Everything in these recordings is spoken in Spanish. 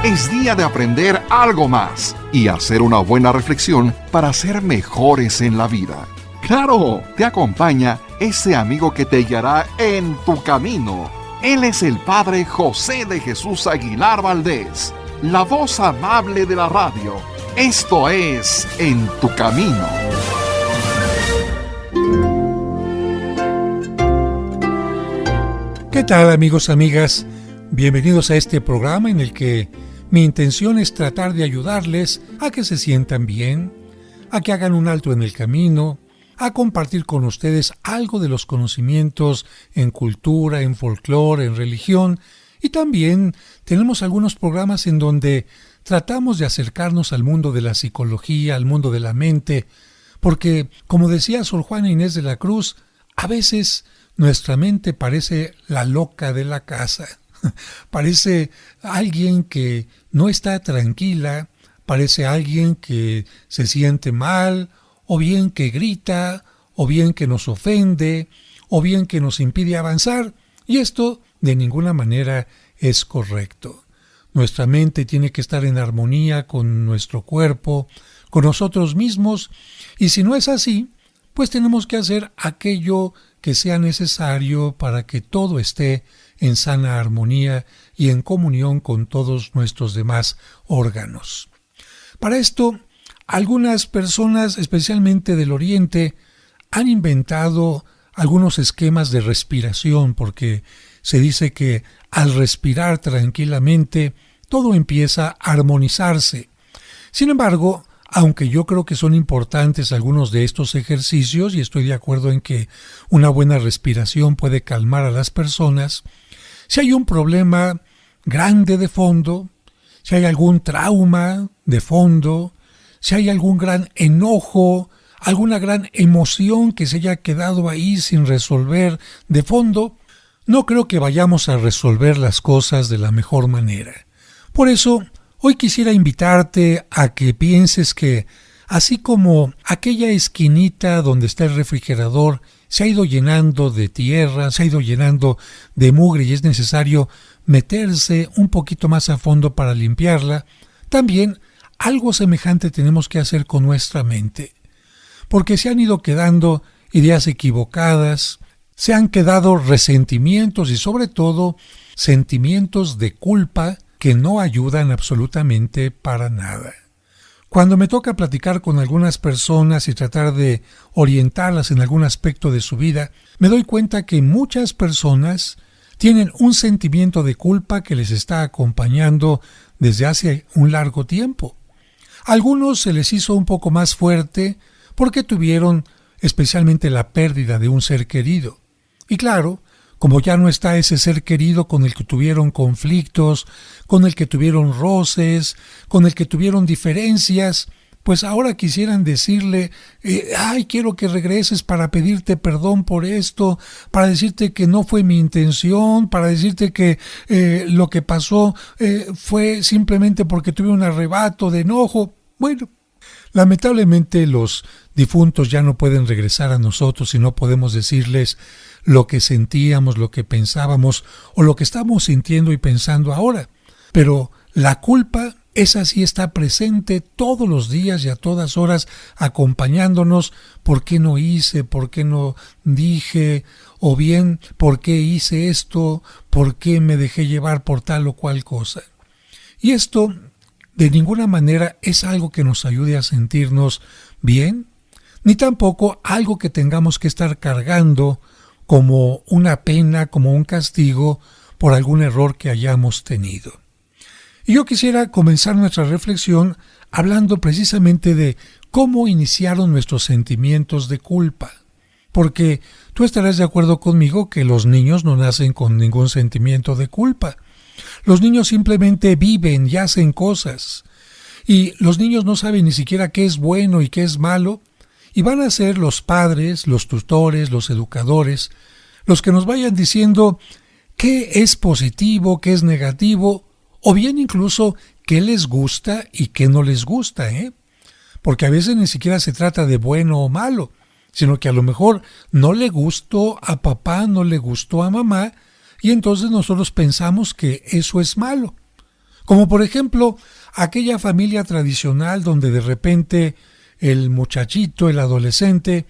Es día de aprender algo más y hacer una buena reflexión para ser mejores en la vida. ¡Claro! Te acompaña ese amigo que te guiará en tu camino. Él es el Padre José de Jesús Aguilar Valdés, la voz amable de la radio. Esto es En tu Camino. ¿Qué tal, amigos, amigas? Bienvenidos a este programa en el que mi intención es tratar de ayudarles a que se sientan bien, a que hagan un alto en el camino, a compartir con ustedes algo de los conocimientos en cultura, en folclore, en religión, y también tenemos algunos programas en donde tratamos de acercarnos al mundo de la psicología, al mundo de la mente, porque, como decía Sor Juana Inés de la Cruz, a veces nuestra mente parece la loca de la casa. Parece alguien que no está tranquila, parece alguien que se siente mal, o bien que grita, o bien que nos ofende, o bien que nos impide avanzar, y esto de ninguna manera es correcto. Nuestra mente tiene que estar en armonía con nuestro cuerpo, con nosotros mismos, y si no es así, pues tenemos que hacer aquello que sea necesario para que todo esté en sana armonía y en comunión con todos nuestros demás órganos. Para esto, algunas personas, especialmente del Oriente, han inventado algunos esquemas de respiración, porque se dice que al respirar tranquilamente todo empieza a armonizarse. Sin embargo, aunque yo creo que son importantes algunos de estos ejercicios y estoy de acuerdo en que una buena respiración puede calmar a las personas, si hay un problema grande de fondo, si hay algún trauma de fondo, si hay algún gran enojo, alguna gran emoción que se haya quedado ahí sin resolver de fondo, no creo que vayamos a resolver las cosas de la mejor manera. Por eso, hoy quisiera invitarte a que pienses que, así como aquella esquinita donde está el refrigerador se ha ido llenando de tierra, se ha ido llenando de mugre y es necesario meterse un poquito más a fondo para limpiarla, también algo semejante tenemos que hacer con nuestra mente. Porque se han ido quedando ideas equivocadas, se han quedado resentimientos y sobre todo sentimientos de culpa que no ayudan absolutamente para nada. Cuando me toca platicar con algunas personas y tratar de orientarlas en algún aspecto de su vida, me doy cuenta que muchas personas tienen un sentimiento de culpa que les está acompañando desde hace un largo tiempo. A algunos se les hizo un poco más fuerte porque tuvieron especialmente la pérdida de un ser querido. Y claro, como ya no está ese ser querido con el que tuvieron conflictos, con el que tuvieron roces, con el que tuvieron diferencias, pues ahora quisieran decirle, quiero que regreses para pedirte perdón por esto, para decirte que no fue mi intención, para decirte que lo que pasó fue simplemente porque tuve un arrebato de enojo. Bueno, lamentablemente los difuntos ya no pueden regresar a nosotros y no podemos decirles lo que sentíamos, lo que pensábamos o lo que estamos sintiendo y pensando ahora. Pero la culpa, esa sí está presente todos los días y a todas horas acompañándonos. ¿Por qué no hice? ¿Por qué no dije? O bien, ¿por qué hice esto? ¿Por qué me dejé llevar por tal o cual cosa? Y esto de ninguna manera es algo que nos ayude a sentirnos bien, ni tampoco algo que tengamos que estar cargando como una pena, como un castigo por algún error que hayamos tenido. Y yo quisiera comenzar nuestra reflexión hablando precisamente de cómo iniciaron nuestros sentimientos de culpa. Porque tú estarás de acuerdo conmigo que los niños no nacen con ningún sentimiento de culpa. Los niños simplemente viven y hacen cosas. Y los niños no saben ni siquiera qué es bueno y qué es malo. Y van a ser los padres, los tutores, los educadores, los que nos vayan diciendo qué es positivo, qué es negativo, o bien incluso qué les gusta y qué no les gusta, Porque a veces ni siquiera se trata de bueno o malo, sino que a lo mejor no le gustó a papá, no le gustó a mamá, y entonces nosotros pensamos que eso es malo. Como por ejemplo, aquella familia tradicional donde de repente el muchachito, el adolescente,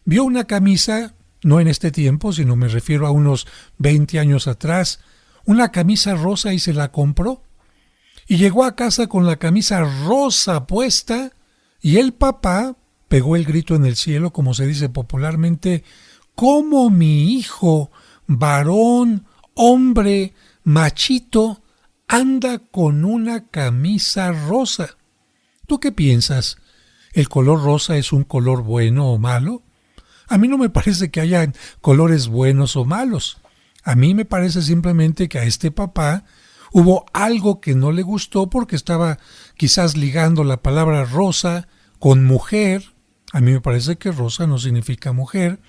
vio una camisa, no en este tiempo, sino me refiero a unos 20 años atrás, una camisa rosa y se la compró. Y llegó a casa con la camisa rosa puesta y el papá pegó el grito en el cielo, como se dice popularmente: ¿cómo mi hijo, varón, hombre, machito, anda con una camisa rosa? ¿Tú qué piensas? ¿El color rosa es un color bueno o malo? A mí no me parece que hayan colores buenos o malos. A mí me parece simplemente que a este papá hubo algo que no le gustó porque estaba quizás ligando la palabra rosa con mujer. A mí me parece que rosa no significa mujer.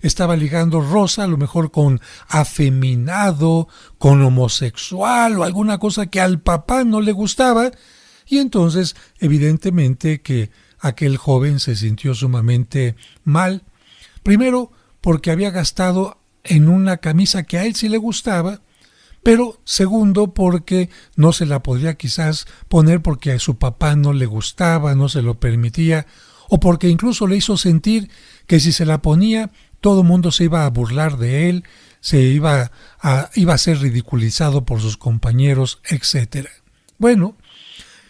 Estaba ligando rosa a lo mejor con afeminado, con homosexual o alguna cosa que al papá no le gustaba. Y entonces, evidentemente que aquel joven se sintió sumamente mal. Primero, porque había gastado en una camisa que a él sí le gustaba, pero segundo, porque no se la podría quizás poner porque a su papá no le gustaba, no se lo permitía, o porque incluso le hizo sentir que si se la ponía, todo el mundo se iba a burlar de él, iba a ser ridiculizado por sus compañeros, etc. Bueno,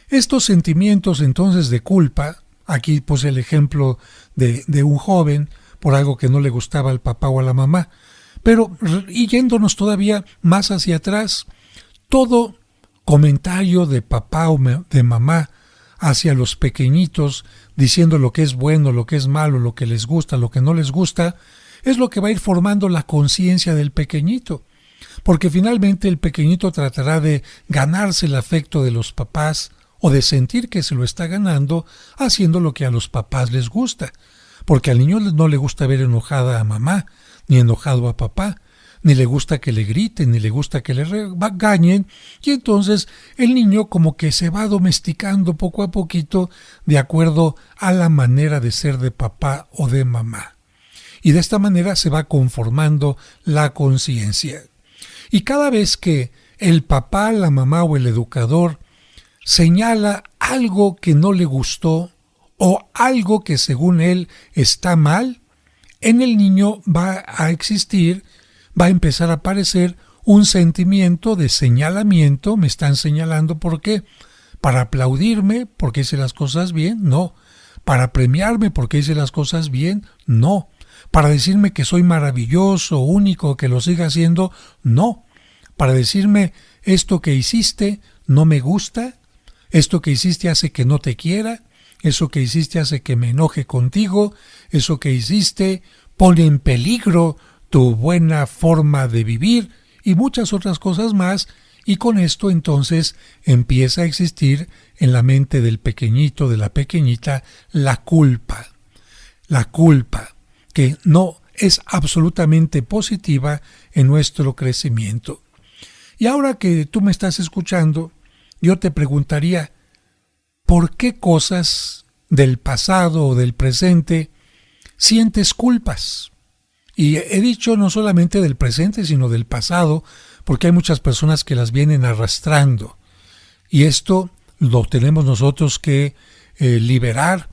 estos sentimientos entonces de culpa, aquí puse el ejemplo de un joven por algo que no le gustaba al papá o a la mamá, pero y yéndonos todavía más hacia atrás, todo comentario de papá o de mamá hacia los pequeñitos, diciendo lo que es bueno, lo que es malo, lo que les gusta, lo que no les gusta, es lo que va a ir formando la conciencia del pequeñito, porque finalmente el pequeñito tratará de ganarse el afecto de los papás o de sentir que se lo está ganando haciendo lo que a los papás les gusta, porque al niño no le gusta ver enojada a mamá, ni enojado a papá, ni le gusta que le griten, ni le gusta que le regañen, y entonces el niño como que se va domesticando poco a poquito de acuerdo a la manera de ser de papá o de mamá. Y de esta manera se va conformando la conciencia. Y cada vez que el papá, la mamá o el educador señala algo que no le gustó o algo que según él está mal, en el niño va a existir, va a empezar a aparecer un sentimiento de señalamiento. Me están señalando, ¿por qué? ¿Para aplaudirme porque hice las cosas bien? No. ¿Para premiarme porque hice las cosas bien? No. ¿Para decirme que soy maravilloso, único, que lo siga haciendo? No. ¿Para decirme esto que hiciste no me gusta? ¿Esto que hiciste hace que no te quiera? ¿Eso que hiciste hace que me enoje contigo? ¿Eso que hiciste pone en peligro tu buena forma de vivir? Y muchas otras cosas más. Y con esto entonces empieza a existir en la mente del pequeñito, de la pequeñita, la culpa. La culpa, que no es absolutamente positiva en nuestro crecimiento. Y ahora que tú me estás escuchando, yo te preguntaría, ¿por qué cosas del pasado o del presente sientes culpas? Y he dicho no solamente del presente, sino del pasado, porque hay muchas personas que las vienen arrastrando. Y esto lo tenemos nosotros que liberar,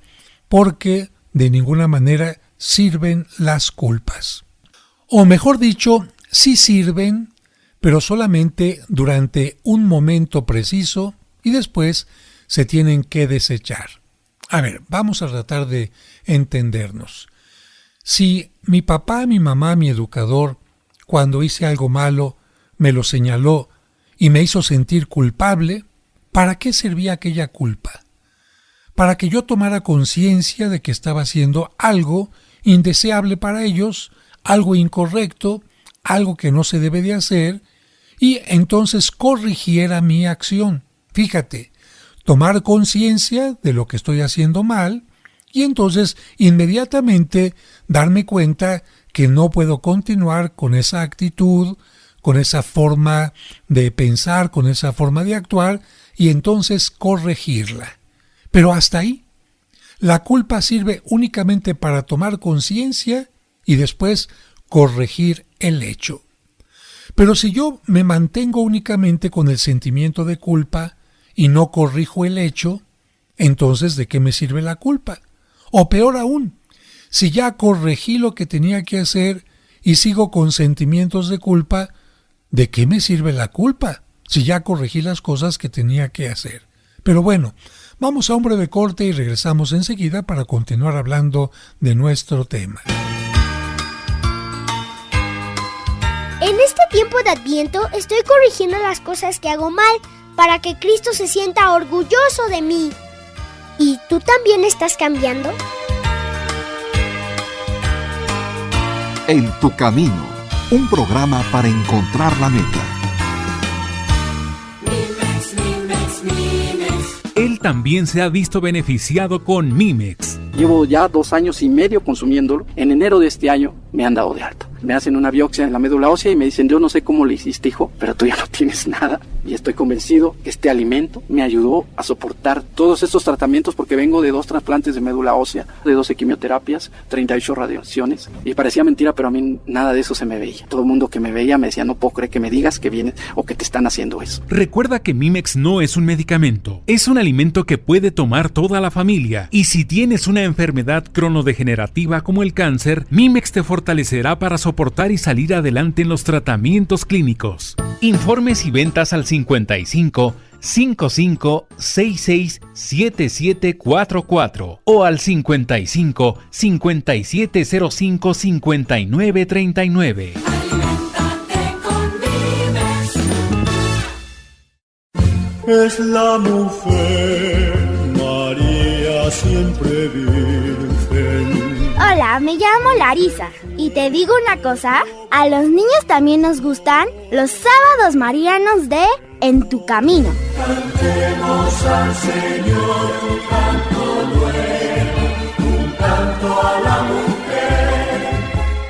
porque de ninguna manera sirven las culpas. O mejor dicho, sí sirven, pero solamente durante un momento preciso y después se tienen que desechar. A ver, vamos a tratar de entendernos. Si mi papá, mi mamá, mi educador, cuando hice algo malo, me lo señaló y me hizo sentir culpable, ¿para qué servía aquella culpa? Para que yo tomara conciencia de que estaba haciendo algo indeseable para ellos, algo incorrecto, algo que no se debe de hacer, y entonces corrigiera mi acción. Fíjate, tomar conciencia de lo que estoy haciendo mal y entonces inmediatamente darme cuenta que no puedo continuar con esa actitud, con esa forma de pensar, con esa forma de actuar y entonces corregirla. Pero hasta ahí. La culpa sirve únicamente para tomar conciencia y después corregir el hecho. Pero si yo me mantengo únicamente con el sentimiento de culpa, y no corrijo el hecho, entonces ¿de qué me sirve la culpa? O peor aún, si ya corregí lo que tenía que hacer y sigo con sentimientos de culpa, ¿de qué me sirve la culpa? Si ya corregí las cosas que tenía que hacer. Pero bueno, vamos a un breve corte y regresamos enseguida para continuar hablando de nuestro tema. En este tiempo de Adviento estoy corrigiendo las cosas que hago mal para que Cristo se sienta orgulloso de mí. ¿Y tú también estás cambiando? En tu camino, un programa para encontrar la meta. Él también se ha visto beneficiado con Mimex. Llevo ya 2 años y medio consumiéndolo. En enero de este año me han dado de alta. Me hacen una biopsia en la médula ósea y me dicen, yo no sé cómo le hiciste, hijo, pero tú ya no tienes nada. Y estoy convencido que este alimento me ayudó a soportar todos estos tratamientos, porque vengo de 2 trasplantes de médula ósea, de 12 quimioterapias, 38 radiaciones. Y parecía mentira, pero a mí nada de eso se me veía. Todo el mundo que me veía me decía, no puedo creer que me digas que vienes o que te están haciendo eso. Recuerda que Mimex no es un medicamento, es un alimento que puede tomar toda la familia. Y si tienes una enfermedad cronodegenerativa como el cáncer, Mimex te fortalecerá para soportar y salir adelante en los tratamientos clínicos. Informes y ventas al 55 55 66 7744 o al 55 5705 5939. Es la mujer María siempre virgen. Hola, me llamo Larisa y te digo una cosa, a los niños también nos gustan los sábados marianos de En tu Camino. Cantemos al Señor un canto nuevo, un canto a la mujer.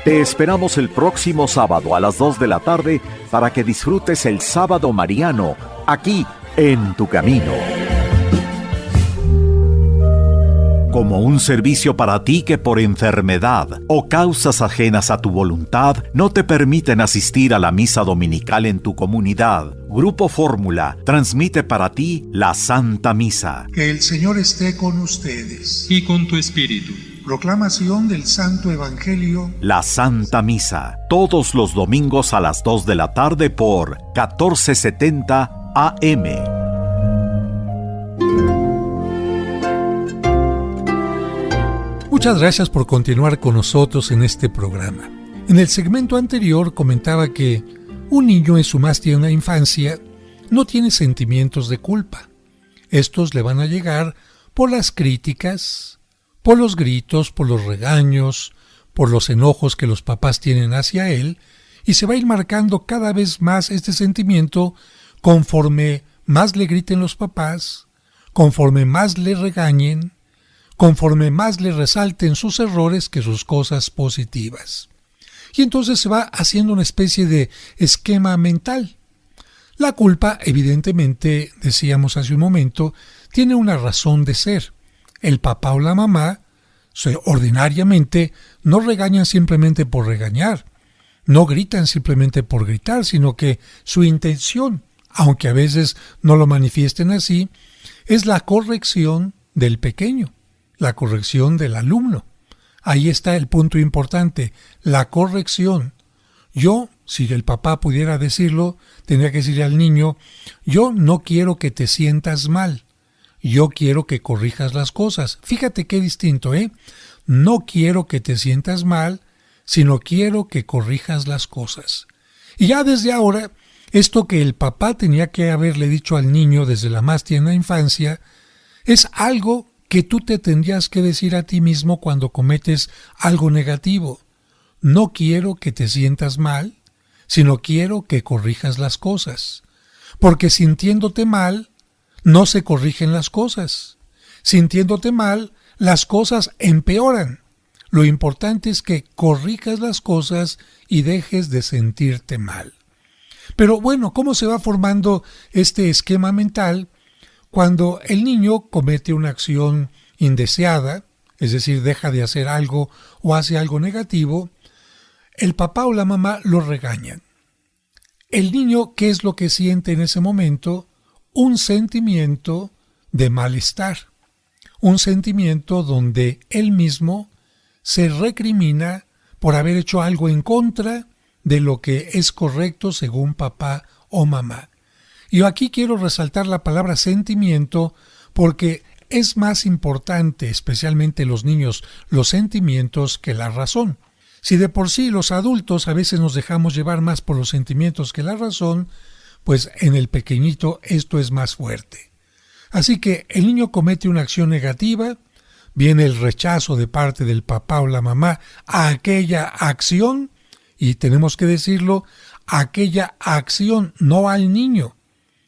Te esperamos el próximo sábado a las 2 de la tarde para que disfrutes el Sábado Mariano aquí en Tu Camino. Como un servicio para ti que por enfermedad o causas ajenas a tu voluntad no te permiten asistir a la misa dominical en tu comunidad, Grupo Fórmula transmite para ti la Santa Misa. Que el Señor esté con ustedes. Y con tu espíritu. Proclamación del Santo Evangelio. La Santa Misa, todos los domingos a las 2 de la tarde por 1470 AM. Muchas gracias por continuar con nosotros en este programa. En el segmento anterior comentaba que un niño en su más tierna infancia no tiene sentimientos de culpa. Estos le van a llegar por las críticas, por los gritos, por los regaños, por los enojos que los papás tienen hacia él, y se va a ir marcando cada vez más este sentimiento conforme más le griten los papás, conforme más le regañen, conforme más le resalten sus errores que sus cosas positivas. Y entonces se va haciendo una especie de esquema mental. La culpa, evidentemente, decíamos hace un momento, tiene una razón de ser. El papá o la mamá, ordinariamente, no regañan simplemente por regañar, no gritan simplemente por gritar, sino que su intención, aunque a veces no lo manifiesten así, es la corrección del pequeño, la corrección del alumno. Ahí está el punto importante, la corrección. Yo, si el papá pudiera decirlo, tendría que decirle al niño, yo no quiero que te sientas mal, yo quiero que corrijas las cosas. Fíjate qué distinto, ¿eh? No quiero que te sientas mal, sino quiero que corrijas las cosas. Y ya desde ahora, esto que el papá tenía que haberle dicho al niño desde la más tierna infancia, es algo que tú te tendrías que decir a ti mismo cuando cometes algo negativo. No quiero que te sientas mal, sino quiero que corrijas las cosas. Porque sintiéndote mal, no se corrigen las cosas. Sintiéndote mal, las cosas empeoran. Lo importante es que corrijas las cosas y dejes de sentirte mal. Pero bueno, ¿cómo se va formando este esquema mental? Cuando el niño comete una acción indeseada, es decir, deja de hacer algo o hace algo negativo, el papá o la mamá lo regañan. El niño, ¿qué es lo que siente en ese momento? un sentimiento de malestar, un sentimiento donde él mismo se recrimina por haber hecho algo en contra de lo que es correcto según papá o mamá. Y aquí quiero resaltar la palabra sentimiento porque es más importante, especialmente los niños, los sentimientos que la razón. Si de por sí los adultos a veces nos dejamos llevar más por los sentimientos que la razón, pues en el pequeñito esto es más fuerte. Así que el niño comete una acción negativa, viene el rechazo de parte del papá o la mamá a aquella acción, y tenemos que decirlo, aquella acción, no al niño.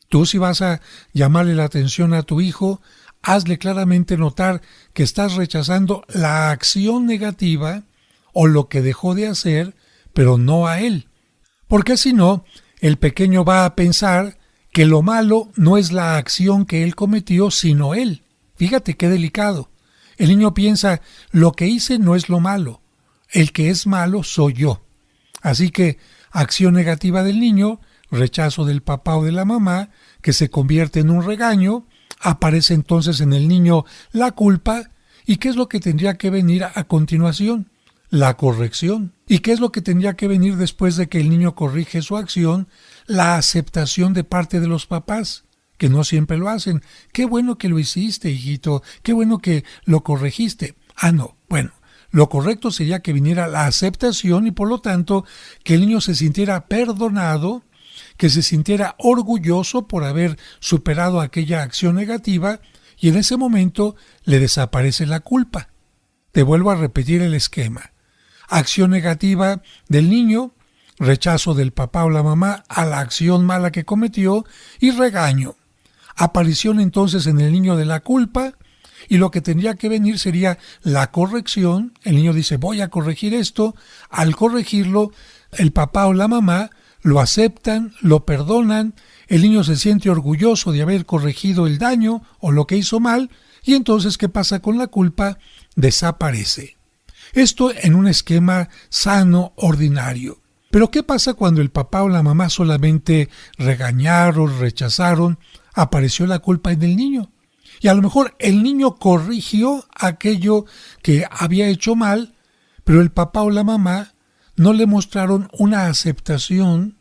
Tú si vas a llamarle la atención a tu hijo, hazle claramente notar que estás rechazando la acción negativa o lo que dejó de hacer, pero no a él. Porque si no, el pequeño va a pensar que lo malo no es la acción que él cometió, sino él. Fíjate qué delicado. El niño piensa, lo que hice no es lo malo, el que es malo soy yo. Así que, acción negativa del niño, rechazo del papá o de la mamá, que se convierte en un regaño, aparece entonces en el niño la culpa, ¿y qué es lo que tendría que venir a continuación? La corrección. ¿Y qué es lo que tendría que venir después de que el niño corrige su acción? La aceptación de parte de los papás, que no siempre lo hacen. Qué bueno que lo hiciste, hijito, qué bueno que lo corregiste. No, bueno, lo correcto sería que viniera la aceptación y por lo tanto que el niño se sintiera perdonado, que se sintiera orgulloso por haber superado aquella acción negativa y en ese momento le desaparece la culpa. Te vuelvo a repetir el esquema. Acción negativa del niño, rechazo del papá o la mamá a la acción mala que cometió y regaño. Aparición entonces en el niño de la culpa y lo que tendría que venir sería la corrección. El niño dice voy a corregir esto. Al corregirlo, el papá o la mamá lo aceptan, lo perdonan, el niño se siente orgulloso de haber corregido el daño o lo que hizo mal y entonces ¿qué pasa con la culpa? Desaparece. Esto en un esquema sano, ordinario. Pero ¿qué pasa cuando el papá o la mamá solamente regañaron, rechazaron? Apareció la culpa en el niño. Y a lo mejor el niño corrigió aquello que había hecho mal, pero el papá o la mamá no le mostraron una aceptación,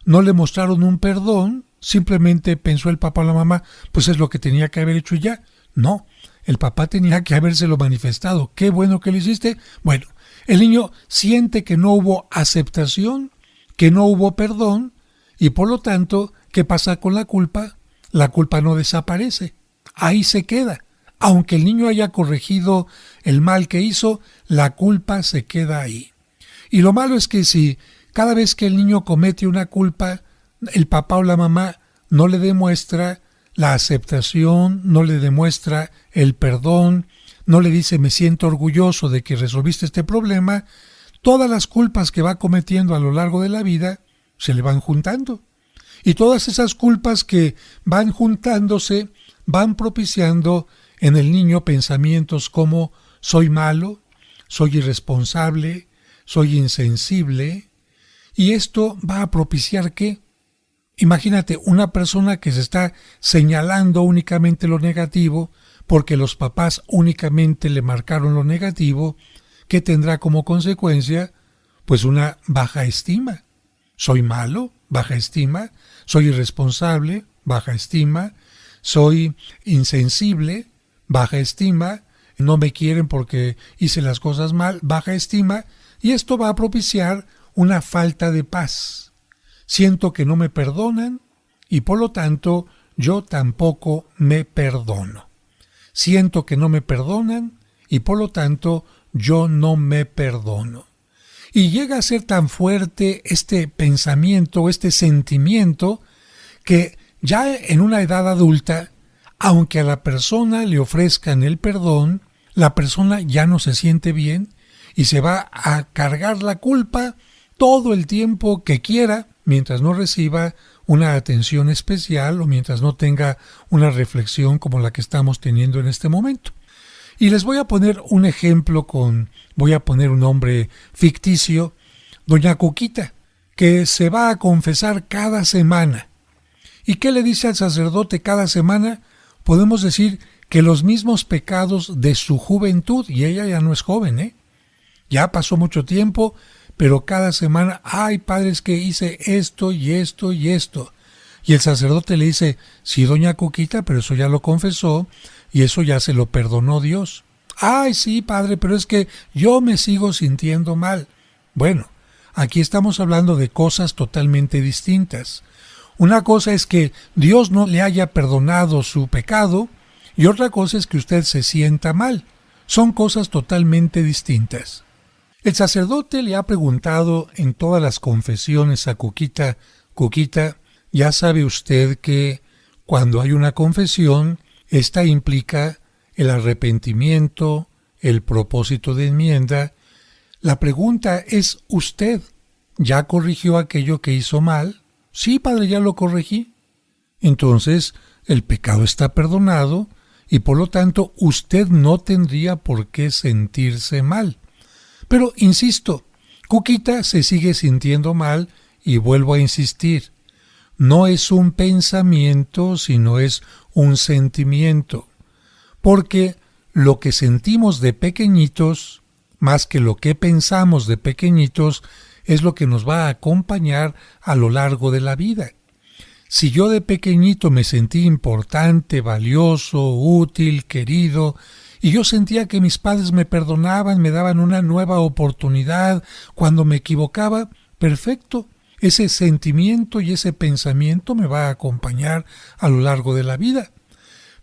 no le mostraron un perdón, simplemente pensó el papá o la mamá, pues es lo que tenía que haber hecho y ya. No, el papá tenía que habérselo manifestado. Qué bueno que lo hiciste. Bueno, el niño siente que no hubo aceptación, que no hubo perdón, y por lo tanto, ¿qué pasa con la culpa? La culpa no desaparece, ahí se queda. Aunque el niño haya corregido el mal que hizo, la culpa se queda ahí. Y lo malo es que si cada vez que el niño comete una culpa, el papá o la mamá no le demuestra la aceptación, no le demuestra el perdón, no le dice me siento orgulloso de que resolviste este problema, todas las culpas que va cometiendo a lo largo de la vida se le van juntando. Y todas esas culpas que van juntándose van propiciando en el niño pensamientos como soy malo, soy irresponsable, soy insensible, y esto va a propiciar ¿qué? Imagínate una persona que se está señalando únicamente lo negativo porque los papás únicamente le marcaron lo negativo, ¿qué tendrá como consecuencia? Pues una baja estima. Soy malo, baja estima, soy irresponsable, baja estima, soy insensible, baja estima, no me quieren porque hice las cosas mal, baja estima, y esto va a propiciar una falta de paz. Siento que no me perdonan y por lo tanto yo tampoco me perdono. Siento que no me perdonan y por lo tanto yo no me perdono. Y llega a ser tan fuerte este pensamiento, este sentimiento, que ya en una edad adulta, aunque a la persona le ofrezcan el perdón, la persona ya no se siente bien y se va a cargar la culpa todo el tiempo que quiera, mientras no reciba una atención especial o mientras no tenga una reflexión como la que estamos teniendo en este momento. Y les voy a poner un ejemplo voy a poner un nombre ficticio, doña Coquita, que se va a confesar cada semana. ¿Y qué le dice al sacerdote cada semana? Podemos decir que los mismos pecados de su juventud, y ella ya no es joven, ya pasó mucho tiempo, pero cada semana, ay, padre, es que hice esto y esto y esto. Y el sacerdote le dice, sí, doña Cuquita, pero eso ya lo confesó y eso ya se lo perdonó Dios. Ay, sí, padre, pero es que yo me sigo sintiendo mal. Bueno, aquí estamos hablando de cosas totalmente distintas. Una cosa es que Dios no le haya perdonado su pecado y otra cosa es que usted se sienta mal. Son cosas totalmente distintas. El sacerdote le ha preguntado en todas las confesiones a Cuquita, Cuquita, ya sabe usted que cuando hay una confesión, esta implica el arrepentimiento, el propósito de enmienda. La pregunta es, ¿usted ya corrigió aquello que hizo mal? Sí, padre, ya lo corregí. Entonces, el pecado está perdonado y por lo tanto usted no tendría por qué sentirse mal. Pero, insisto, Cuquita se sigue sintiendo mal y vuelvo a insistir. No es un pensamiento, sino es un sentimiento. Porque lo que sentimos de pequeñitos, más que lo que pensamos de pequeñitos, es lo que nos va a acompañar a lo largo de la vida. Si yo de pequeñito me sentí importante, valioso, útil, querido, y yo sentía que mis padres me perdonaban, me daban una nueva oportunidad cuando me equivocaba, perfecto. Ese sentimiento y ese pensamiento me va a acompañar a lo largo de la vida.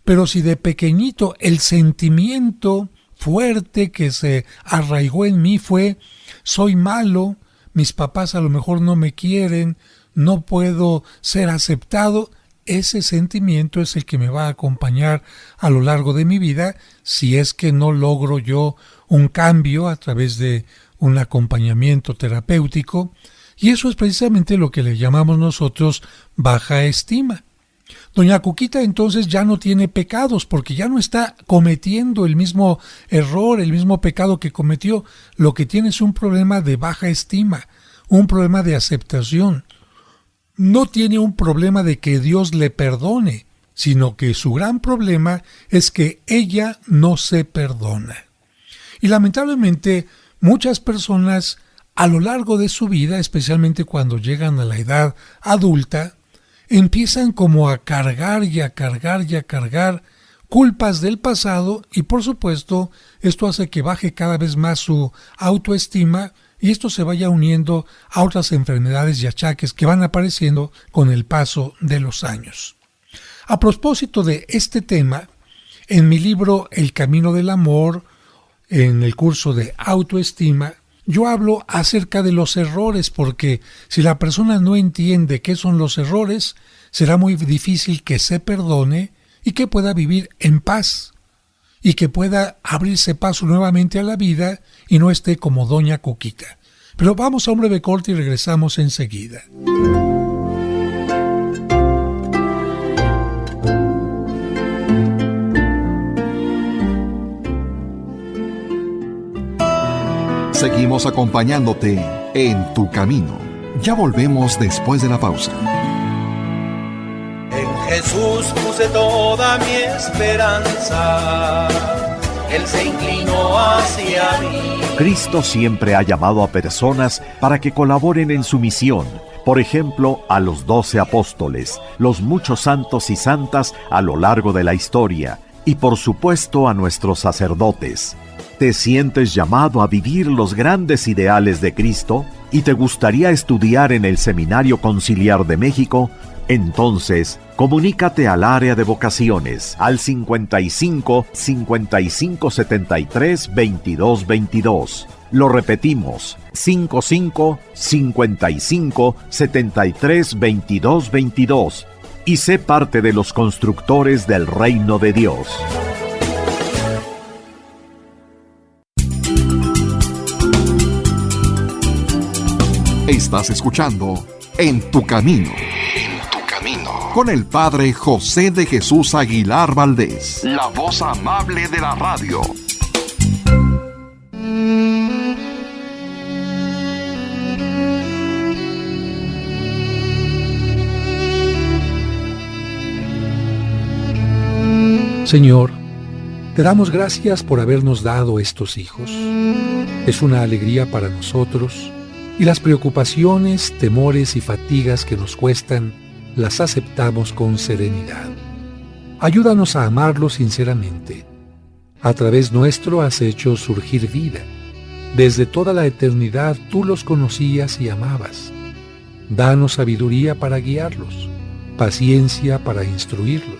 Pero si de pequeñito el sentimiento fuerte que se arraigó en mí fue soy malo, mis papás a lo mejor no me quieren, no puedo ser aceptado, ese sentimiento es el que me va a acompañar a lo largo de mi vida si es que no logro yo un cambio a través de un acompañamiento terapéutico. Y eso es precisamente lo que le llamamos nosotros baja estima. Doña Cuquita entonces ya no tiene pecados porque ya no está cometiendo el mismo error, el mismo pecado que cometió. Lo que tiene es un problema de baja estima, un problema de aceptación. No tiene un problema de que Dios le perdone, sino que su gran problema es que ella no se perdona. Y lamentablemente muchas personas a lo largo de su vida, especialmente cuando llegan a la edad adulta, empiezan como a cargar y a cargar y a cargar culpas del pasado y por supuesto esto hace que baje cada vez más su autoestima y esto se vaya uniendo a otras enfermedades y achaques que van apareciendo con el paso de los años. A propósito de este tema, en mi libro El Camino del Amor, en el curso de autoestima, yo hablo acerca de los errores porque si la persona no entiende qué son los errores, será muy difícil que se perdone y que pueda vivir en paz y que pueda abrirse paso nuevamente a la vida y no esté como doña Cuquita. Pero vamos a un breve corte y regresamos enseguida. Seguimos acompañándote en tu camino. Ya volvemos después de la pausa. En Jesús puse toda mi esperanza. Él se inclinó hacia mí. Cristo siempre ha llamado a personas para que colaboren en su misión. Por ejemplo, a los 12 apóstoles, los muchos santos y santas a lo largo de la historia, y por supuesto a nuestros sacerdotes. ¿Te sientes llamado a vivir los grandes ideales de Cristo y te gustaría estudiar en el Seminario Conciliar de México? Entonces, comunícate al área de vocaciones al 55 55 73 22 22. Lo repetimos, 55 55 73 22 22. Y sé parte de los constructores del reino de Dios. Estás escuchando En tu Camino. Con el Padre José de Jesús Aguilar Valdés, la voz amable de la radio. Señor, te damos gracias por habernos dado estos hijos. Es una alegría para nosotros y las preocupaciones, temores y fatigas que nos cuestan las aceptamos con serenidad. Ayúdanos a amarlos sinceramente. A través nuestro has hecho surgir vida. Desde toda la eternidad tú los conocías y amabas. Danos sabiduría para guiarlos, paciencia para instruirlos,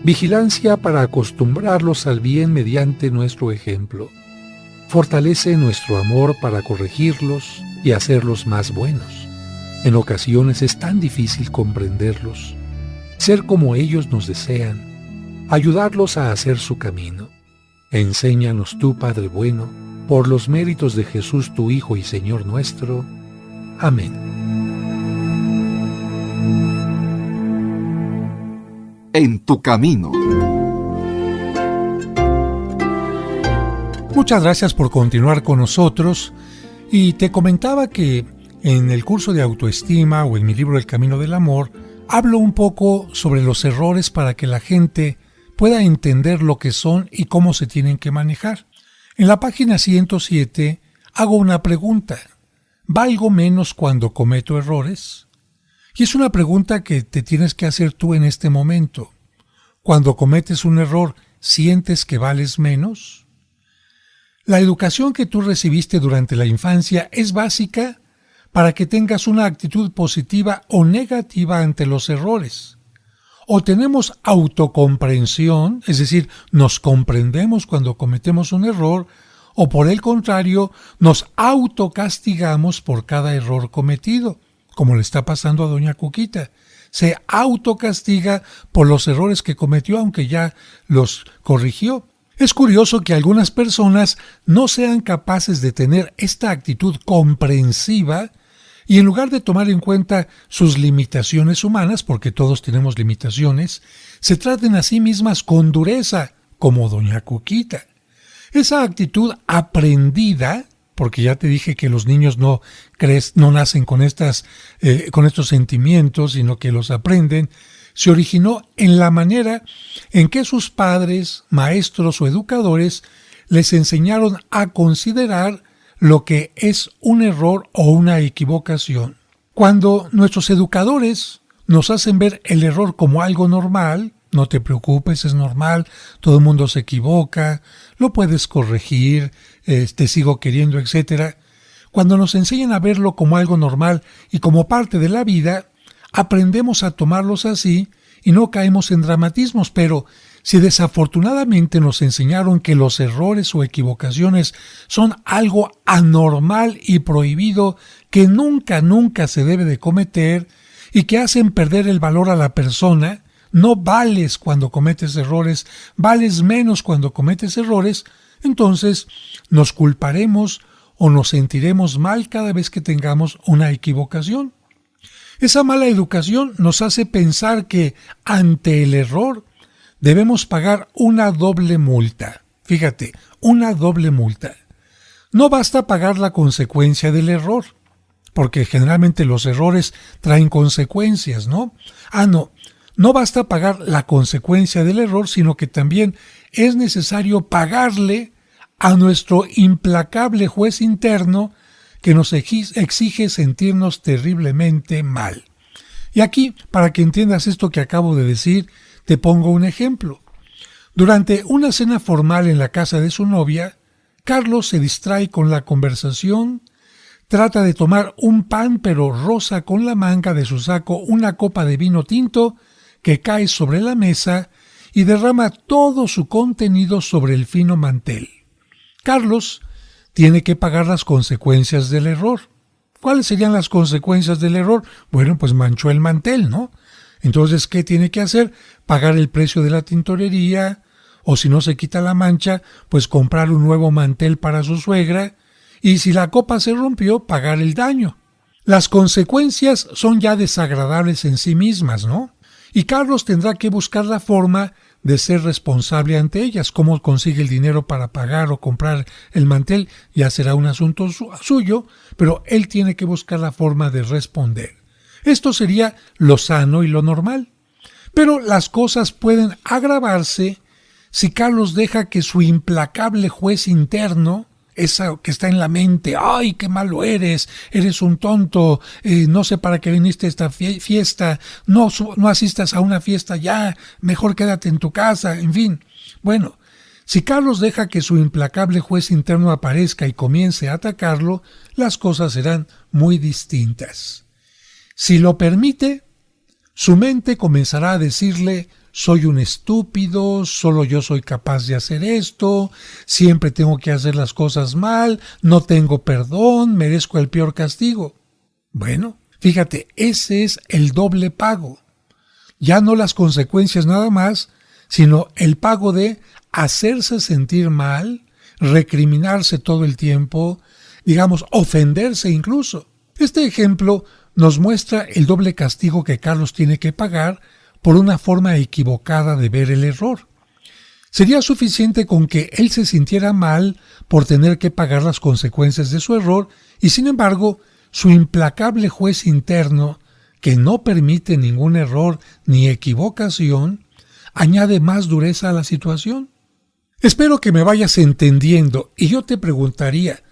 vigilancia para acostumbrarlos al bien mediante nuestro ejemplo. Fortalece nuestro amor para corregirlos y hacerlos más buenos. En ocasiones es tan difícil comprenderlos, ser como ellos nos desean, ayudarlos a hacer su camino. Enséñanos tú, Padre bueno, por los méritos de Jesús tu Hijo y Señor nuestro. Amén. En tu camino. Muchas gracias por continuar con nosotros y te comentaba que en el curso de autoestima o en mi libro El Camino del Amor hablo un poco sobre los errores para que la gente pueda entender lo que son y cómo se tienen que manejar. En la página 107 hago una pregunta: ¿valgo menos cuando cometo errores? Y es una pregunta que te tienes que hacer tú en este momento. Cuando cometes un error, ¿sientes que vales menos? La educación que tú recibiste durante la infancia es básica para que tengas una actitud positiva o negativa ante los errores. O tenemos autocomprensión, es decir, nos comprendemos cuando cometemos un error, o por el contrario, nos autocastigamos por cada error cometido, como le está pasando a doña Cuquita. Se autocastiga por los errores que cometió, aunque ya los corrigió. Es curioso que algunas personas no sean capaces de tener esta actitud comprensiva y en lugar de tomar en cuenta sus limitaciones humanas, porque todos tenemos limitaciones, se traten a sí mismas con dureza, como doña Cuquita. Esa actitud aprendida, porque ya te dije que los niños no nacen con estos sentimientos, sino que los aprenden, se originó en la manera en que sus padres, maestros o educadores les enseñaron a considerar lo que es un error o una equivocación. Cuando nuestros educadores nos hacen ver el error como algo normal, no te preocupes, es normal, todo el mundo se equivoca, lo puedes corregir, te sigo queriendo, etc. Cuando nos enseñan a verlo como algo normal y como parte de la vida, aprendemos a tomarlos así y no caemos en dramatismos, pero si desafortunadamente nos enseñaron que los errores o equivocaciones son algo anormal y prohibido que nunca se debe de cometer y que hacen perder el valor a la persona, no vales cuando cometes errores, vales menos cuando cometes errores, entonces nos culparemos o nos sentiremos mal cada vez que tengamos una equivocación. Esa mala educación nos hace pensar que ante el error debemos pagar una doble multa. Fíjate, una doble multa. No basta pagar la consecuencia del error, porque generalmente los errores traen consecuencias, ¿no? No basta pagar la consecuencia del error, sino que también es necesario pagarle a nuestro implacable juez interno que nos exige sentirnos terriblemente mal. Y aquí, para que entiendas esto que acabo de decir, te pongo un ejemplo. Durante una cena formal en la casa de su novia, Carlos se distrae con la conversación, trata de tomar un pan pero roza con la manga de su saco una copa de vino tinto que cae sobre la mesa y derrama todo su contenido sobre el fino mantel. Carlos tiene que pagar las consecuencias del error. ¿Cuáles serían las consecuencias del error? Bueno, pues manchó el mantel, ¿no? Entonces, ¿qué tiene que hacer? Pagar el precio de la tintorería, o si no se quita la mancha, pues comprar un nuevo mantel para su suegra, y si la copa se rompió, pagar el daño. Las consecuencias son ya desagradables en sí mismas, ¿no? Y Carlos tendrá que buscar la forma de ser responsable ante ellas. Cómo consigue el dinero para pagar o comprar el mantel ya será un asunto suyo, pero él tiene que buscar la forma de responder. Esto sería lo sano y lo normal. Pero las cosas pueden agravarse si Carlos deja que su implacable juez interno, esa que está en la mente, ¡ay, qué malo eres un tonto, no sé para qué viniste a esta fiesta, no asistas a una fiesta ya, mejor quédate en tu casa, en fin. Bueno, si Carlos deja que su implacable juez interno aparezca y comience a atacarlo, las cosas serán muy distintas. Si lo permite, su mente comenzará a decirle: soy un estúpido, solo yo soy capaz de hacer esto, siempre tengo que hacer las cosas mal, no tengo perdón, merezco el peor castigo. Bueno, fíjate, ese es el doble pago. Ya no las consecuencias nada más, sino el pago de hacerse sentir mal, recriminarse todo el tiempo, digamos, ofenderse incluso. Este ejemplo nos muestra el doble castigo que Carlos tiene que pagar por una forma equivocada de ver el error. Sería suficiente con que él se sintiera mal por tener que pagar las consecuencias de su error y, sin embargo, su implacable juez interno, que no permite ningún error ni equivocación, añade más dureza a la situación. Espero que me vayas entendiendo y yo te preguntaría,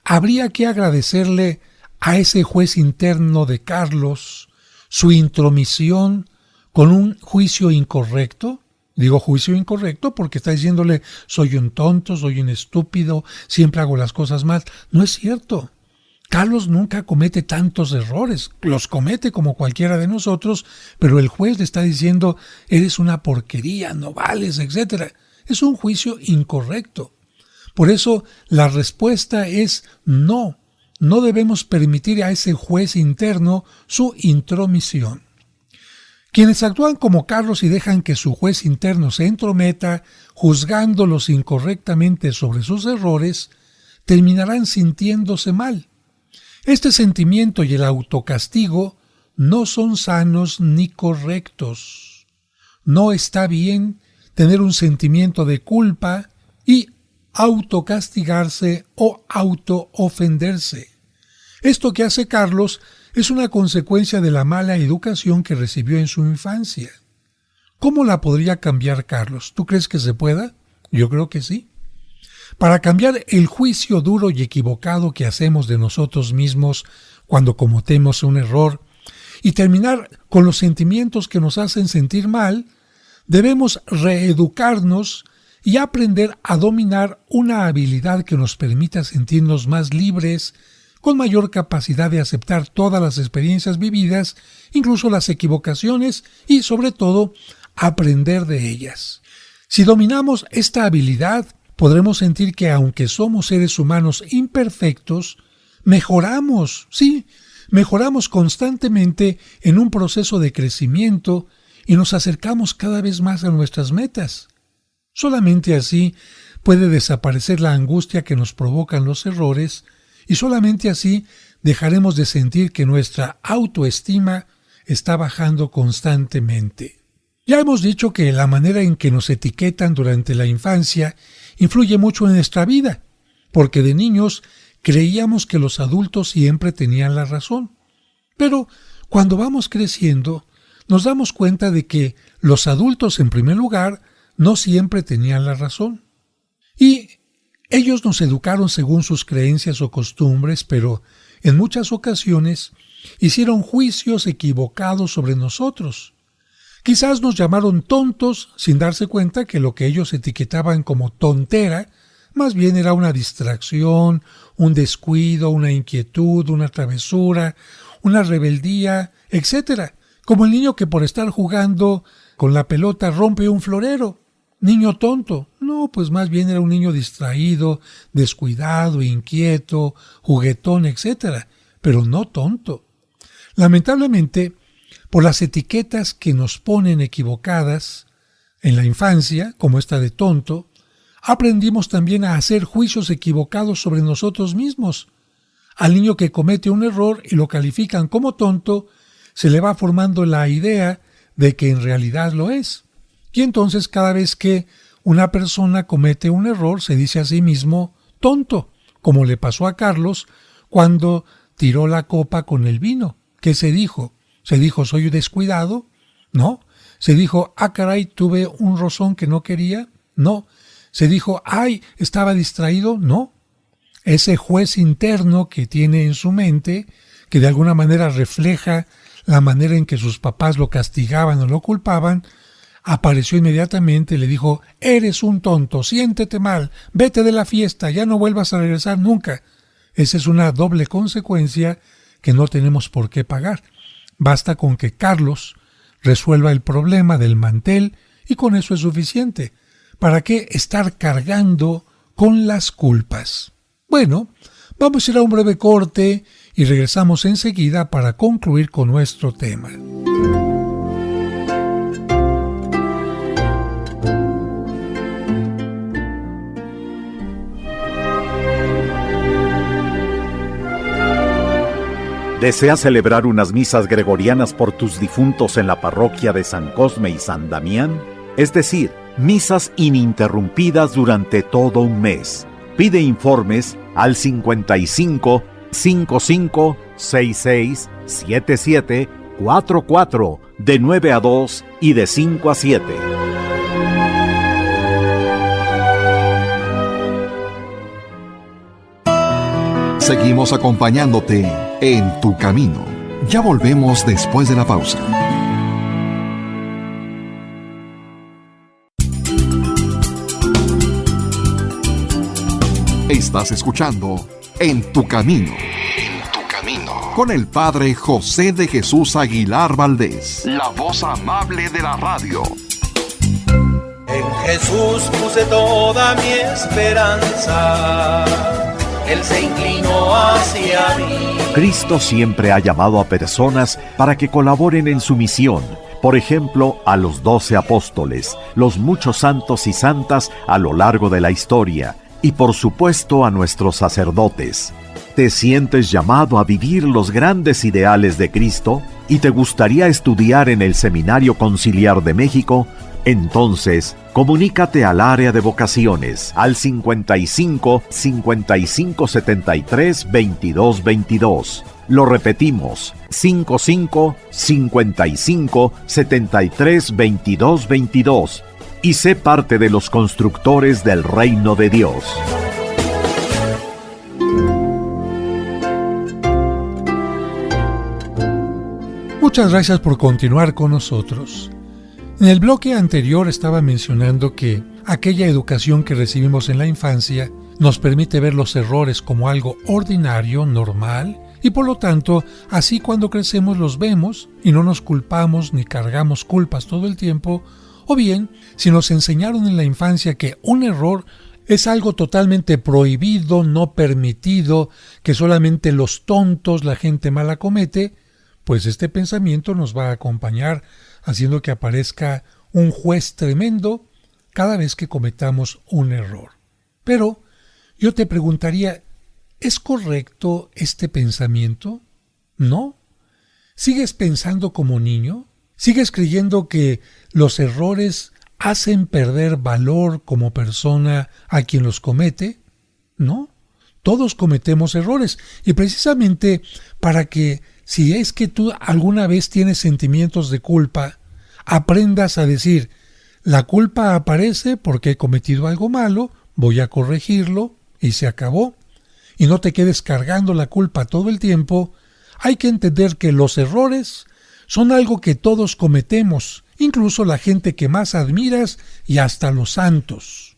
¿habría que agradecerle a ese juez interno de Carlos su intromisión con un juicio incorrecto? Digo juicio incorrecto porque está diciéndole: soy un tonto, soy un estúpido, siempre hago las cosas mal. No es cierto. Carlos nunca comete tantos errores, los comete como cualquiera de nosotros, pero el juez le está diciendo: eres una porquería, no vales, etc. Es un juicio incorrecto. Por eso la respuesta es no. No debemos permitir a ese juez interno su intromisión. Quienes actúan como Carlos y dejan que su juez interno se entrometa, juzgándolos incorrectamente sobre sus errores, terminarán sintiéndose mal. Este sentimiento y el autocastigo no son sanos ni correctos. No está bien tener un sentimiento de culpa y autocastigarse o autoofenderse. Esto que hace Carlos es una consecuencia de la mala educación que recibió en su infancia. ¿Cómo la podría cambiar Carlos? ¿Tú crees que se pueda? Yo creo que sí. Para cambiar el juicio duro y equivocado que hacemos de nosotros mismos cuando cometemos un error y terminar con los sentimientos que nos hacen sentir mal, debemos reeducarnos y aprender a dominar una habilidad que nos permita sentirnos más libres, con mayor capacidad de aceptar todas las experiencias vividas, incluso las equivocaciones, y sobre todo, aprender de ellas. Si dominamos esta habilidad, podremos sentir que aunque somos seres humanos imperfectos, mejoramos constantemente en un proceso de crecimiento y nos acercamos cada vez más a nuestras metas. Solamente así puede desaparecer la angustia que nos provocan los errores, y solamente así dejaremos de sentir que nuestra autoestima está bajando constantemente. Ya hemos dicho que la manera en que nos etiquetan durante la infancia influye mucho en nuestra vida, porque de niños creíamos que los adultos siempre tenían la razón. Pero cuando vamos creciendo, nos damos cuenta de que los adultos, en primer lugar, no siempre tenían la razón. Y ellos nos educaron según sus creencias o costumbres, pero en muchas ocasiones hicieron juicios equivocados sobre nosotros. Quizás nos llamaron tontos sin darse cuenta que lo que ellos etiquetaban como tontera más bien era una distracción, un descuido, una inquietud, una travesura, una rebeldía, etc. Como el niño que por estar jugando con la pelota rompe un florero. Niño tonto. No, pues más bien era un niño distraído, descuidado, inquieto, juguetón, etc. Pero no tonto. Lamentablemente, por las etiquetas que nos ponen equivocadas en la infancia, como esta de tonto, aprendimos también a hacer juicios equivocados sobre nosotros mismos. Al niño que comete un error y lo califican como tonto, se le va formando la idea de que en realidad lo es. Y entonces cada vez que una persona comete un error se dice a sí mismo tonto, como le pasó a Carlos cuando tiró la copa con el vino. ¿Qué se dijo? ¿Se dijo soy descuidado? No. ¿Se dijo caray, tuve un rozón que no quería? No. Se dijo, ¡ay! ¿Estaba distraído? No. Ese juez interno que tiene en su mente, que de alguna manera refleja la manera en que sus papás lo castigaban o lo culpaban, apareció inmediatamente y le dijo, eres un tonto, siéntete mal, vete de la fiesta, ya no vuelvas a regresar nunca. Esa es una doble consecuencia que no tenemos por qué pagar. Basta con que Carlos resuelva el problema del mantel y con eso es suficiente. ¿Para qué estar cargando con las culpas? Bueno, vamos a ir a un breve corte y regresamos enseguida para concluir con nuestro tema. ¿Deseas celebrar unas misas gregorianas por tus difuntos en la parroquia de San Cosme y San Damián? Es decir, misas ininterrumpidas durante todo un mes. Pide informes al 55 55 66 77 44 de 9 a 2 y de 5 a 7. Seguimos acompañándote en tu camino. Ya volvemos después de la pausa. Estás escuchando En tu camino. En tu camino. Con el Padre José de Jesús Aguilar Valdés, la voz amable de la radio. En Jesús puse toda mi esperanza. Él se inclinó hacia mí. Cristo siempre ha llamado a personas para que colaboren en su misión. Por ejemplo, a los 12 apóstoles, los muchos santos y santas a lo largo de la historia, y por supuesto a nuestros sacerdotes. ¿Te sientes llamado a vivir los grandes ideales de Cristo y te gustaría estudiar en el Seminario Conciliar de México? Entonces, comunícate al área de vocaciones al 55 55 73 22 22. Lo repetimos, 55 55 73 22 22. Y sé parte de los constructores del reino de Dios. Muchas gracias por continuar con nosotros. En el bloque anterior estaba mencionando que aquella educación que recibimos en la infancia nos permite ver los errores como algo ordinario, normal, y por lo tanto, así cuando crecemos los vemos y no nos culpamos ni cargamos culpas todo el tiempo. O bien, si nos enseñaron en la infancia que un error es algo totalmente prohibido, no permitido, que solamente los tontos, la gente mala comete, pues este pensamiento nos va a acompañar haciendo que aparezca un juez tremendo cada vez que cometamos un error. Pero yo te preguntaría, ¿es correcto este pensamiento? ¿No? ¿Sigues pensando como niño? ¿Sigues creyendo que los errores hacen perder valor como persona a quien los comete? No, todos cometemos errores y precisamente para que, si es que tú alguna vez tienes sentimientos de culpa, aprendas a decir, la culpa aparece porque he cometido algo malo, voy a corregirlo y se acabó. Y no te quedes cargando la culpa todo el tiempo. Hay que entender que los errores son algo que todos cometemos, incluso la gente que más admiras y hasta los santos.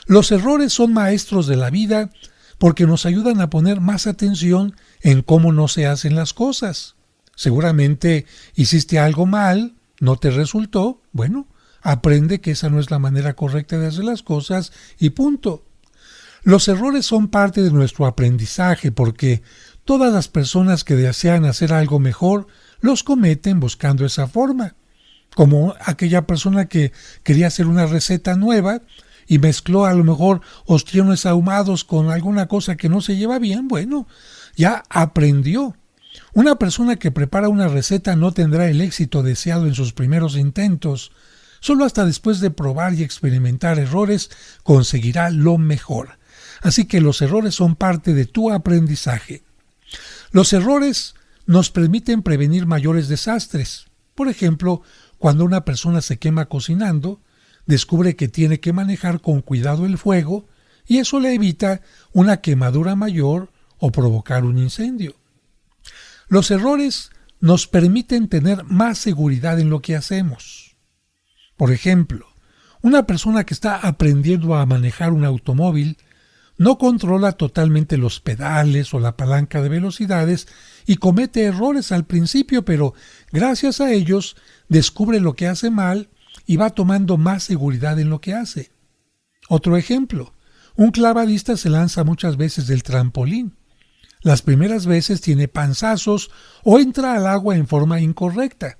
Los errores son maestros de la vida porque nos ayudan a poner más atención en cómo no se hacen las cosas. Seguramente hiciste algo mal, no te resultó, bueno, aprende que esa no es la manera correcta de hacer las cosas y punto. Los errores son parte de nuestro aprendizaje porque todas las personas que desean hacer algo mejor los cometen buscando esa forma. Como aquella persona que quería hacer una receta nueva y mezcló a lo mejor ostiones ahumados con alguna cosa que no se lleva bien, bueno, ya aprendió. Una persona que prepara una receta no tendrá el éxito deseado en sus primeros intentos. Solo hasta después de probar y experimentar errores conseguirá lo mejor. Así que los errores son parte de tu aprendizaje. Los errores nos permiten prevenir mayores desastres. Por ejemplo, cuando una persona se quema cocinando, descubre que tiene que manejar con cuidado el fuego y eso le evita una quemadura mayor o provocar un incendio. Los errores nos permiten tener más seguridad en lo que hacemos. Por ejemplo, una persona que está aprendiendo a manejar un automóvil no controla totalmente los pedales o la palanca de velocidades y comete errores al principio, pero gracias a ellos descubre lo que hace mal y va tomando más seguridad en lo que hace. Otro ejemplo, un clavadista se lanza muchas veces del trampolín. Las primeras veces tiene panzazos o entra al agua en forma incorrecta,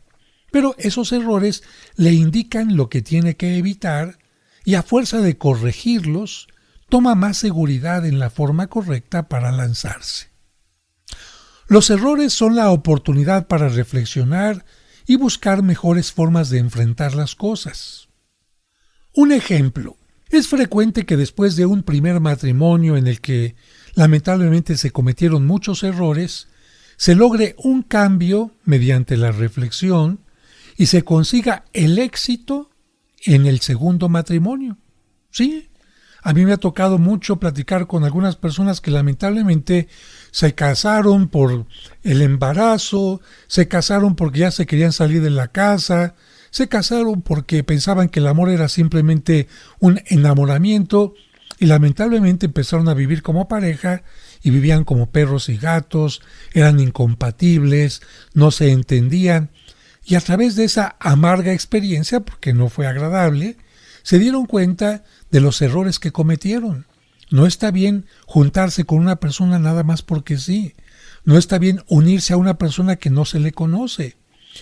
pero esos errores le indican lo que tiene que evitar y a fuerza de corregirlos, toma más seguridad en la forma correcta para lanzarse. Los errores son la oportunidad para reflexionar y buscar mejores formas de enfrentar las cosas. Un ejemplo, es frecuente que después de un primer matrimonio en el que lamentablemente se cometieron muchos errores, se logre un cambio mediante la reflexión y se consiga el éxito en el segundo matrimonio. Sí, a mí me ha tocado mucho platicar con algunas personas que lamentablemente se casaron por el embarazo, se casaron porque ya se querían salir de la casa, se casaron porque pensaban que el amor era simplemente un enamoramiento y lamentablemente empezaron a vivir como pareja y vivían como perros y gatos, eran incompatibles, no se entendían y a través de esa amarga experiencia, porque no fue agradable, se dieron cuenta de los errores que cometieron. No está bien juntarse con una persona nada más porque sí. No está bien unirse a una persona que no se le conoce.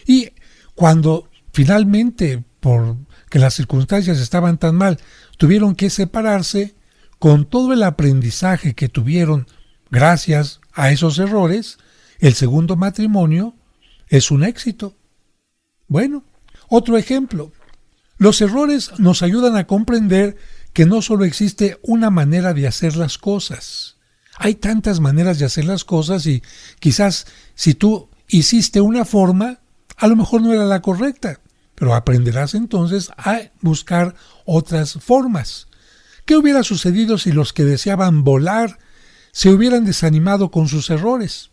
Y cuando finalmente, porque las circunstancias estaban tan mal, tuvieron que separarse, con todo el aprendizaje que tuvieron gracias a esos errores, el segundo matrimonio es un éxito. Bueno, otro ejemplo. Los errores nos ayudan a comprender que no solo existe una manera de hacer las cosas. Hay tantas maneras de hacer las cosas y quizás si tú hiciste una forma, a lo mejor no era la correcta, pero aprenderás entonces a buscar otras formas. ¿Qué hubiera sucedido si los que deseaban volar se hubieran desanimado con sus errores?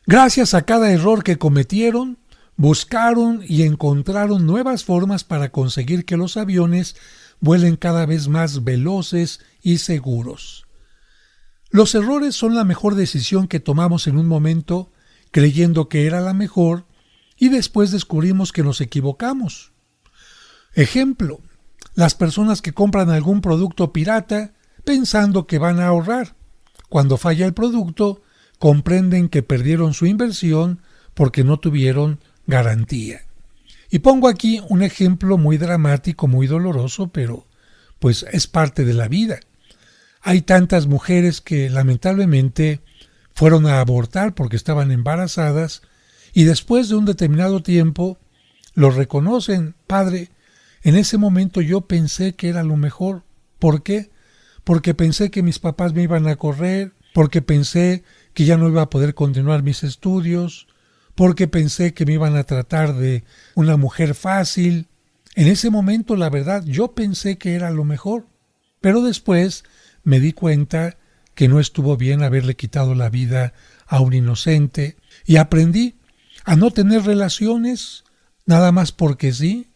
Gracias a cada error que cometieron, buscaron y encontraron nuevas formas para conseguir que los aviones vuelen cada vez más veloces y seguros. Los errores son la mejor decisión que tomamos en un momento creyendo que era la mejor y después descubrimos que nos equivocamos. Ejemplo, las personas que compran algún producto pirata pensando que van a ahorrar. Cuando falla el producto, comprenden que perdieron su inversión porque no tuvieron garantía. Y pongo aquí un ejemplo muy dramático, muy doloroso, pero pues es parte de la vida. Hay tantas mujeres que lamentablemente fueron a abortar porque estaban embarazadas y después de un determinado tiempo lo reconocen. Padre, en ese momento yo pensé que era lo mejor. ¿Por qué? Porque pensé que mis papás me iban a correr, porque pensé que ya no iba a poder continuar mis estudios, porque pensé que me iban a tratar de una mujer fácil. En ese momento, la verdad, yo pensé que era lo mejor, pero después me di cuenta que no estuvo bien haberle quitado la vida a un inocente y aprendí a no tener relaciones nada más porque sí.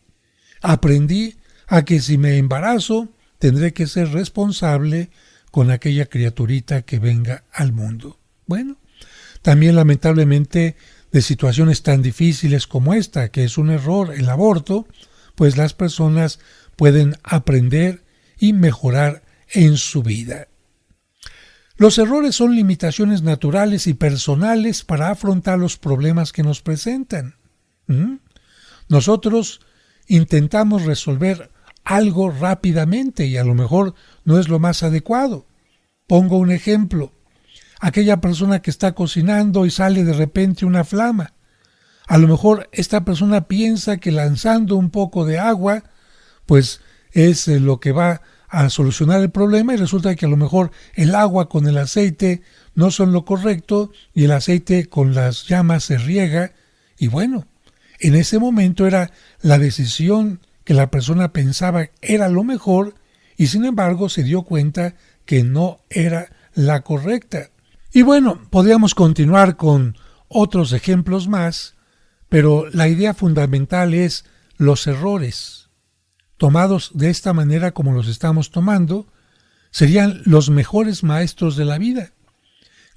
Aprendí a que si me embarazo, tendré que ser responsable con aquella criaturita que venga al mundo. Bueno, también lamentablemente de situaciones tan difíciles como esta, que es un error, el aborto, pues las personas pueden aprender y mejorar en su vida. Los errores son limitaciones naturales y personales para afrontar los problemas que nos presentan. Nosotros intentamos resolver algo rápidamente y a lo mejor no es lo más adecuado. Pongo un ejemplo. Aquella persona que está cocinando y sale de repente una flama. A lo mejor esta persona piensa que lanzando un poco de agua, pues es lo que va a solucionar el problema y resulta que a lo mejor el agua con el aceite no son lo correcto y el aceite con las llamas se riega y bueno, en ese momento era la decisión que la persona pensaba era lo mejor y sin embargo se dio cuenta que no era la correcta. Y bueno, podríamos continuar con otros ejemplos más, pero la idea fundamental es los errores, tomados de esta manera como los estamos tomando, serían los mejores maestros de la vida.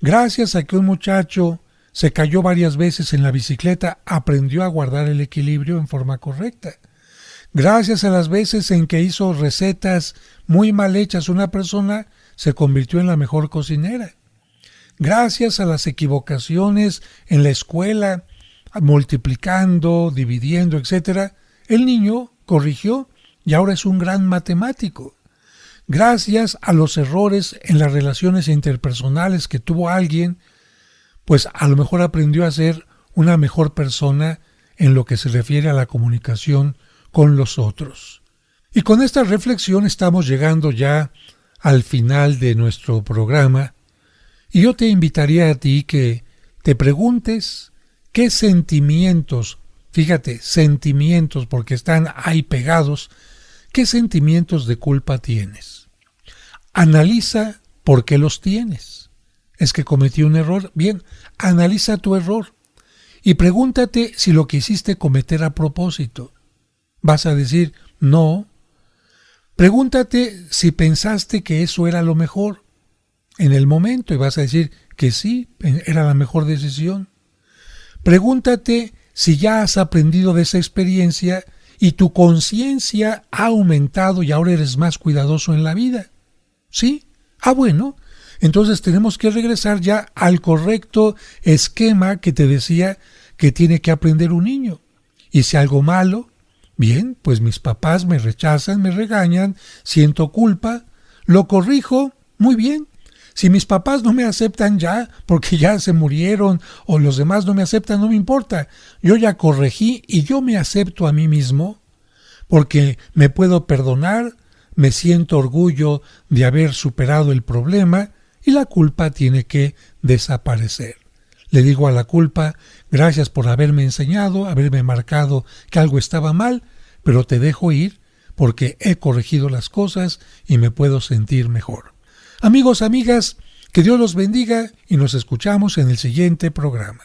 Gracias a que un muchacho se cayó varias veces en la bicicleta, aprendió a guardar el equilibrio en forma correcta. Gracias a las veces en que hizo recetas muy mal hechas, una persona se convirtió en la mejor cocinera. Gracias a las equivocaciones en la escuela, multiplicando, dividiendo, etc., el niño corrigió y ahora es un gran matemático. Gracias a los errores en las relaciones interpersonales que tuvo alguien, pues a lo mejor aprendió a ser una mejor persona en lo que se refiere a la comunicación con los otros. Y con esta reflexión estamos llegando ya al final de nuestro programa y yo te invitaría a ti que te preguntes qué sentimientos, fíjate, sentimientos porque están ahí pegados, qué sentimientos de culpa tienes. Analiza por qué los tienes. ¿Es que cometí un error? Bien, analiza tu error y pregúntate si lo que hiciste cometer a propósito. Vas a decir, no. Pregúntate si pensaste que eso era lo mejor en el momento y vas a decir que sí, era la mejor decisión. Pregúntate si ya has aprendido de esa experiencia y tu conciencia ha aumentado y ahora eres más cuidadoso en la vida. ¿Sí? Bueno, entonces tenemos que regresar ya al correcto esquema que te decía que tiene que aprender un niño. Hice algo malo, bien, pues mis papás me rechazan, me regañan, siento culpa, lo corrijo, muy bien. Si mis papás no me aceptan ya, porque ya se murieron, o los demás no me aceptan, no me importa. Yo ya corregí y yo me acepto a mí mismo, porque me puedo perdonar, me siento orgullo de haber superado el problema y la culpa tiene que desaparecer. Le digo a la culpa, gracias por haberme enseñado, haberme marcado que algo estaba mal, pero te dejo ir porque he corregido las cosas y me puedo sentir mejor. Amigos, amigas, que Dios los bendiga y nos escuchamos en el siguiente programa.